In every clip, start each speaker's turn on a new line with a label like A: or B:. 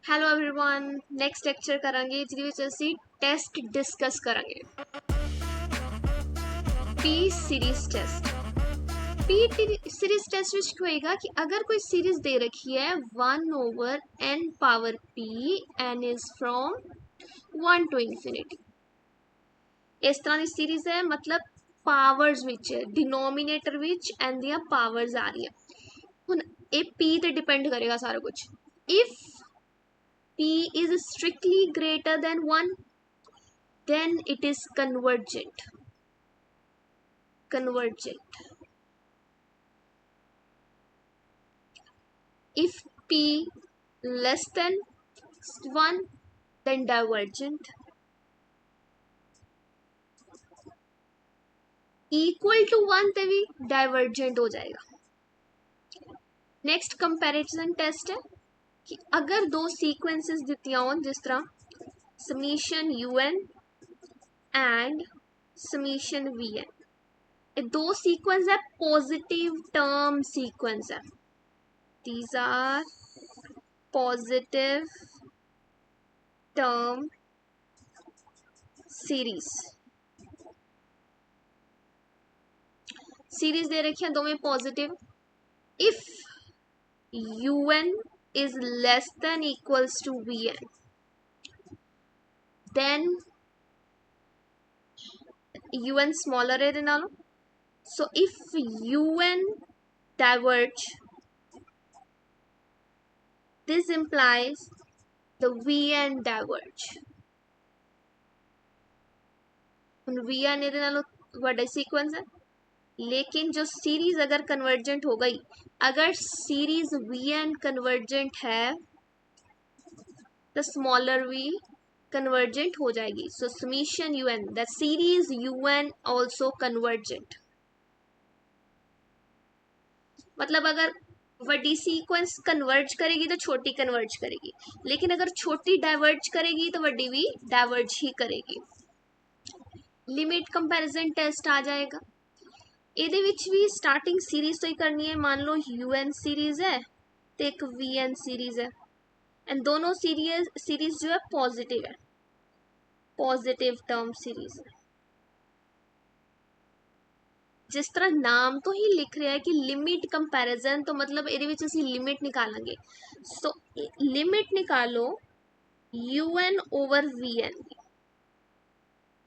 A: Hello everyone next lecture करांगे ਜਿਹਦੇ ਵਿੱਚ ਅਸੀਂ ਟੈਸਟ ਡਿਸਕਸ ਕਰਾਂਗੇ P series test P series test ਵਿੱਚ ਕੀ ਹੋਏਗਾ ਕਿ ਅਗਰ ਕੋਈ ਸੀਰੀਜ਼ ਦੇ ਰੱਖੀ ਹੈ 1 over n power p n is from 1 to infinity ਇਸ ਤਰ੍ਹਾਂ ਦੀ ਸੀਰੀਜ਼ ਹੈ ਮਤਲਬ ਪਾਵਰਸ ਵਿੱਚ ਡਿਨੋਮੀਨੇਟਰ ਵਿੱਚ n ਦੀਆਂ ਪਾਵਰਸ ਆ ਰਹੀਆਂ ਹੁਣ ਇਹ p ਤੇ ਡਿਪੈਂਡ ਕਰੇਗਾ ਸਾਰਾ ਕੁਝ if p is strictly greater than 1 then it is convergent if p less than 1 then divergent equal to 1 ਤੇ ਵੀ divergent हो जाएगा नेक्स्ट कंपैरिजन टेस्ट है कि अगर दो सीक्वेंसेस दित्तियां होन जिस तरह summation un and summation vn ये दो सीक्वेंस है पॉजिटिव टर्म सीक्वेंस है these are positive term series दे रखी है दोवें positive if un is less than equals to vn then un smaller है ਇਹਦੇ ਨਾਲੋਂ so if un diverge this implies the vn diverge vn ਇਹਦੇ ਨਾਲੋਂ ਵੱਡਾ सीक्वेंस है लेकिन जो सीरीज अगर कन्वर्जेंट हो गई अगर सीरीज vn कन्वर्जेंट है तो स्मॉलर v कन्वर्जेंट हो जाएगी so summation un the series un also convergent मतलब अगर वड्डी सीक्वेंस कन्वर्ज करेगी तो छोटी कन्वर्ज करेगी लेकिन अगर छोटी डाइवर्ज करेगी तो वड्डी भी डाइवर्ज ही करेगी लिमिट कंपैरिजन टेस्ट आ जाएगा ਇਹਦੇ ਵਿੱਚ ਵੀ ਸਟਾਰਟਿੰਗ ਸੀਰੀਜ਼ ਤੋਂ ਹੀ ਕਰਨੀ ਹੈ मान लो un सीरीज है तो एक vn सीरीज है एंड दोनों सीरीज जो है पॉजिटिव टर्म सीरीज है जिस तरह नाम तो ही लिख रहा है कि लिमिट कंपैरिजन तो मतलब ਇਹਦੇ ਵਿੱਚ ਅਸੀਂ लिमिट निकालेंगे सो लिमिट निकालो un over vn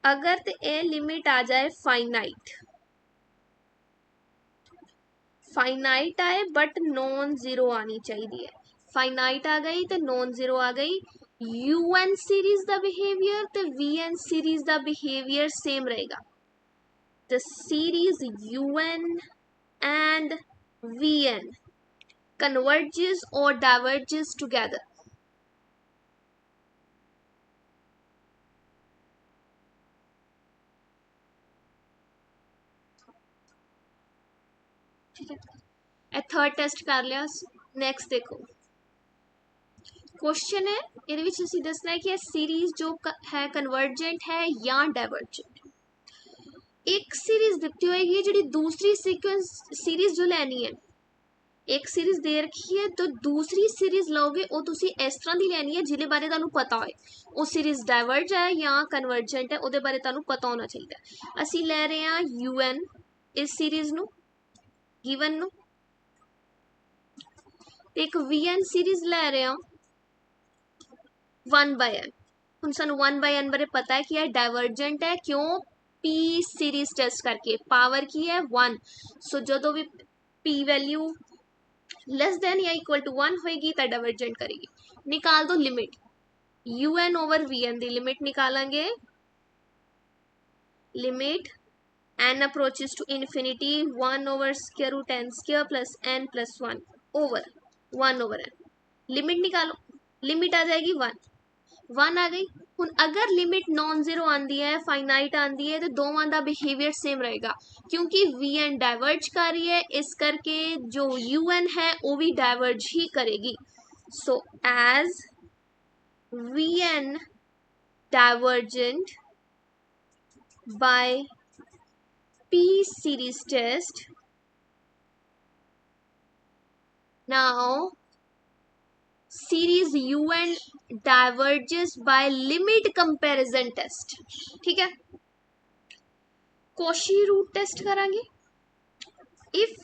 A: अगर तो ये लिमिट आ जाए फाइनाइट आए बट नॉन जीरो आनी चाहिए फाइनाइट आ गई तो नॉन जीरो आ गई un सीरीज का बिहेवियर तो vn सीरीज का बिहेवियर सेम रहेगा the series un and vn converges or diverges together ठीक है ਇਹ थर्ड टेस्ट कर लिया नेक्स्ट देखो क्वेश्चन है ਇਹਦੇ ਵਿੱਚ ਅਸੀਂ ਦੱਸਣਾ ਹੈ ਕਿ ਇਹ ਸੀਰੀਜ਼ ਜੋ ਹੈ ਕਨਵਰਜੈਂਟ ਹੈ ਜਾਂ ਡਾਇਵਰਜੈਂਟ एक सीरीज ਦਿੱਤੀ ਹੋਏਗੀ ਜਿਹੜੀ दूसरी सीरीज जो ਲੈਣੀ है एक सीरीज दे रखी है तो दूसरी सीरीज लोगे वो तुसी इस तरह की लैनी है जिहदे बारे तुहानू पता होए वो सीरीज डाइवर्ज है या कन्वर्जेंट है उहदे बारे तुहानू पता होना चाहिए असी लै रहे हैं un इस सीरीज नू गिवन नू एक vn सीरीज लै रहे हैं 1/n हुण सानू 1/n बारे पता है कि यह डाइवर्जेंट है क्यों p सीरीज टेस्ट करके पावर की है 1 सो जो भी p वैल्यू लेस देन या इक्वल टू 1 होएगी तो डाइवर्जेंट करेगी निकाल दो लिमिट un ओवर vn दी लिमिट निकालेंगे limit n approaches to infinity 1 over square root n square plus n plus 1 over 1 over n limit निकालो लिमिट आ जाएगी 1 आ गई हुण अगर लिमिट नॉन जीरो आंदी है फाइनाइट आंदी है तो दोवां दा बिहेवियर सेम रहेगा क्योंकि vn डाइवर्ज कर रही है इस करके जो un है वो भी डाइवर्ज ही करेगी so as vn divergent by p series test now series UN diverges by limit comparison test. ठीक है, कॉशी रूट टेस्ट करांगे। If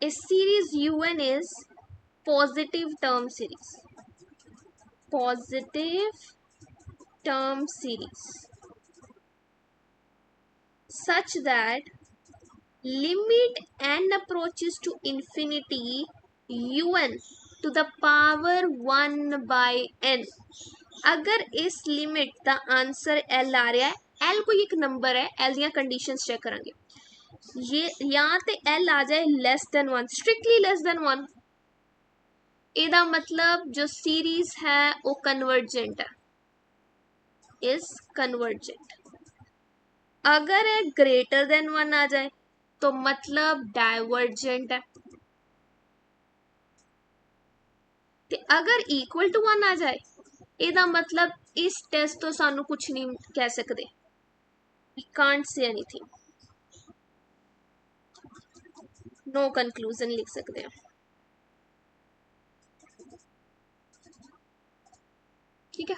A: a series UN is positive term series, positive term series such that limit n approaches to infinity UN to the power 1 by n। अगर इस limit का answer L आ रहा है, L कोई एक number है, L दियां कंडीशंस चेक करांगे, ये यहाँ ते L आ जाए less than 1, strictly less than 1, ਇਹਦਾ मतलब जो सीरीज है वो कन्वर्जेंट है, इज कन्वर्जेंट। अगर है ग्रेटर देन 1 आ जाए तो मतलब डाइवर्जेंट है, ते अगर इक्वल टू 1 आ जाए ਇਹਦਾ मतलब इस टेस्ट तो सानू कुछ नहीं कह सकते, we can't say anything, no conclusion लिख सकते हैं। ठीक है,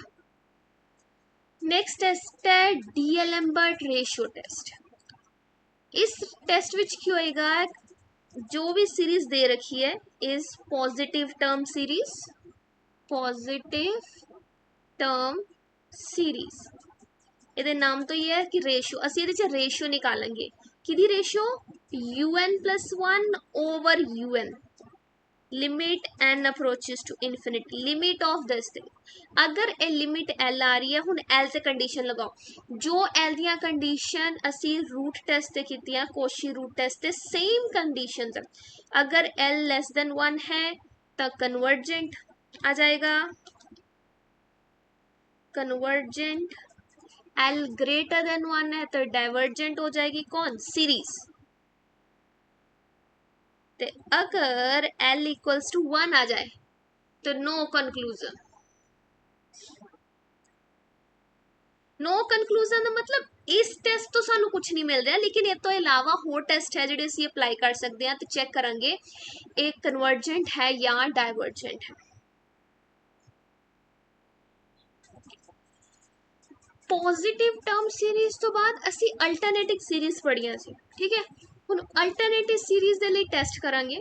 A: नेक्स्ट टेस्ट है डीएलएम्बर्ट रेशियो टेस्ट। इस टेस्ट विच क्या होएगा, जो भी सीरीज दे रखी है is positive term series, positive term series, ਇਹਦੇ नाम तो ये है कि रेशियो, ਅਸੀਂ ਇਹਦੇ ਚ रेशियो निकालेंगे, किदी ratio, UN+1 over UN, limit n approaches to infinity, limit of this thing. अगर ए लिमिट L आ रही है, हुण L से कंडीशन लगाओ, जो L दियां कंडीशन असी रूट टेस्ट से कीतियां, कोशी रूट टेस्ट से सेम कंडीशन है। अगर L लेस देन 1 है तो कन्वर्जेंट आ जाएगा, कन्वर्जेंट। L ग्रेटर देन 1 है तो डाइवर्जेंट हो जाएगी, कौन, सीरीज। ते अगर L इक्वल्स टू 1 आ जाए तो नो कंक्लूजन, नो कंक्लूजन का मतलब इस टेस्ट तो सानू कुछ नहीं मिल रहा, लेकिन ये तो अलावा होर टेस्ट है जिहड़े असीं अप्लाई कर सकते हैं, तो चेक करांगे एक कन्वर्जेंट है या डाइवर्जेंट है। पॉजिटिव टर्म सीरीज तो बाद असी अल्टरनेटिव सीरीज पढ़िया सी। ठीक है, हुण अल्टरनेटिव सीरीज दे लई टेस्ट करांगे।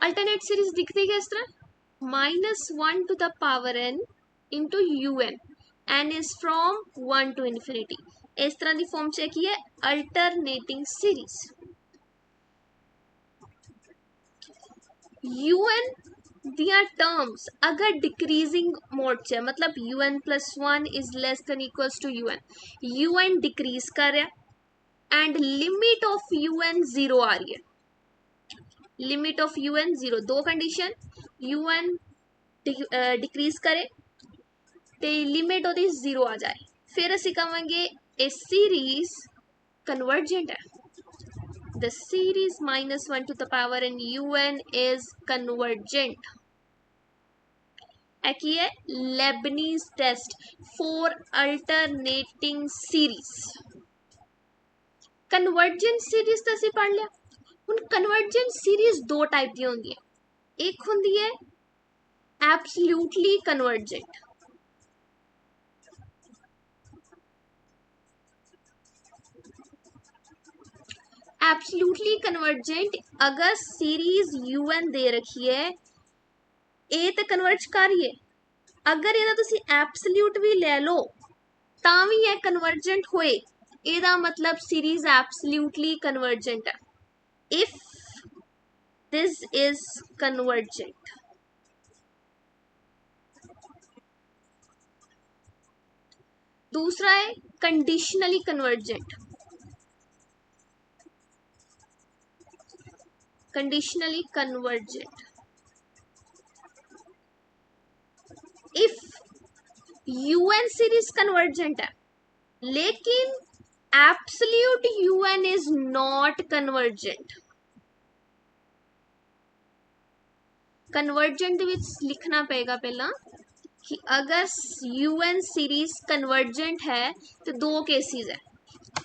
A: अल्टरनेट सीरीज दिखती है इस तरह, -1 to the power n into UN, n is from 1 to infinity, इस तरह की फॉर्म चाहिए है अल्टरनेटिंग सीरीज। UN दिया टर्म्स अगर डिक्रीजिंग मोड च है, मतलब UN+1 is less than equals to UN, UN decrease कर रहा है एंड लिमिट ऑफ UN 0 आ रही है, लिमिट ऑफ UN 0, दो कंडीशन, UN डिक्रीज करे तो लिमिट ਉਹਦੀ 0 आ जाए, फिर ਅਸੀਂ ਕਹਾਂਗੇ ए सीरीज कन्वर्जेंट है, the series -1 to the power n UN is convergent। की है Leibniz test for alternating series. Convergent series तो असीं पढ़ लिया, हुण कन्वर्जेंट सीरीज दो टाइप दी होंदी है, एक होंदी है एब्सोल्यूटली कन्वर्जेंट, एब्सोल्यूटली कन्वर्जेंट अगर सीरीज UN दे रखी है ए तो कन्वर्ज कर रही है, अगर ਇਹਦਾ ਤੁਸੀਂ एब्सोल्यूट भी ले लो ਤਾਂ भी ਇਹ कन्वर्जेंट होए, ਇਹਦਾ मतलब सीरीज एब्सोल्यूटली कन्वर्जेंट है इफ दिस इज कन्वर्जेंट। दूसरा है conditionally convergent, conditionally convergent if UN series convergent है लेकिन absolute UN is not convergent. Convergent which लिखना पेगा पहला कि अगर UN सीरीज कन्वर्जेंट है तो दो केसेस है,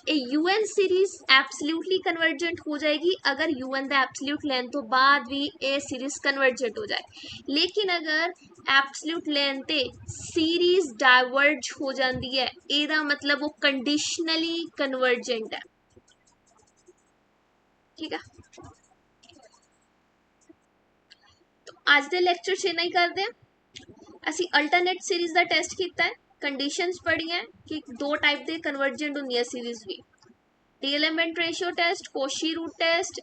A: ए यूएन सीरीज एब्सोल्युटली कन्वर्जेंट हो जाएगी अगर यूएन द एब्सोल्यूट लेंथ तो बाद भी ए सीरीज कन्वर्जेंट हो जाए, लेकिन अगर एब्सोल्यूट लेंथ ते सीरीज डाइवर्ज हो जाती है एदा मतलब वो कंडीशनली कन्वर्जेंट है। ठीक है, तो आज दे लेक्चर च इन्ना ही करते हैं। ਅਸੀਂ ਅਲਟਰਨੇਟ ਸੀਰੀਜ਼ ਦਾ ਟੈਸਟ ਕੀਤਾ ਹੈ, ਕੰਡੀਸ਼ਨਸ ਪੜ੍ਹੀਆਂ ਕਿ ਦੋ ਟਾਈਪ ਦੇ ਕਨਵਰਜੈਂਟ ਹੁੰਦੀਆਂ ਸੀਰੀਜ਼ ਵੀ, d'Alembert ratio test, Cauchy root test,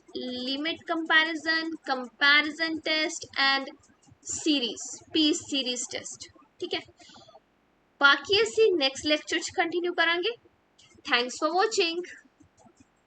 A: limit comparison, comparison test and series पीस सीरीज टेस्ट। ठीक है, बाकी ਅਸੀਂ ਨੈਕਸਟ ਲੈਕਚਰ ਚ ਕੰਟੀਨਿਊ ਕਰਾਂਗੇ। Thanks for watching.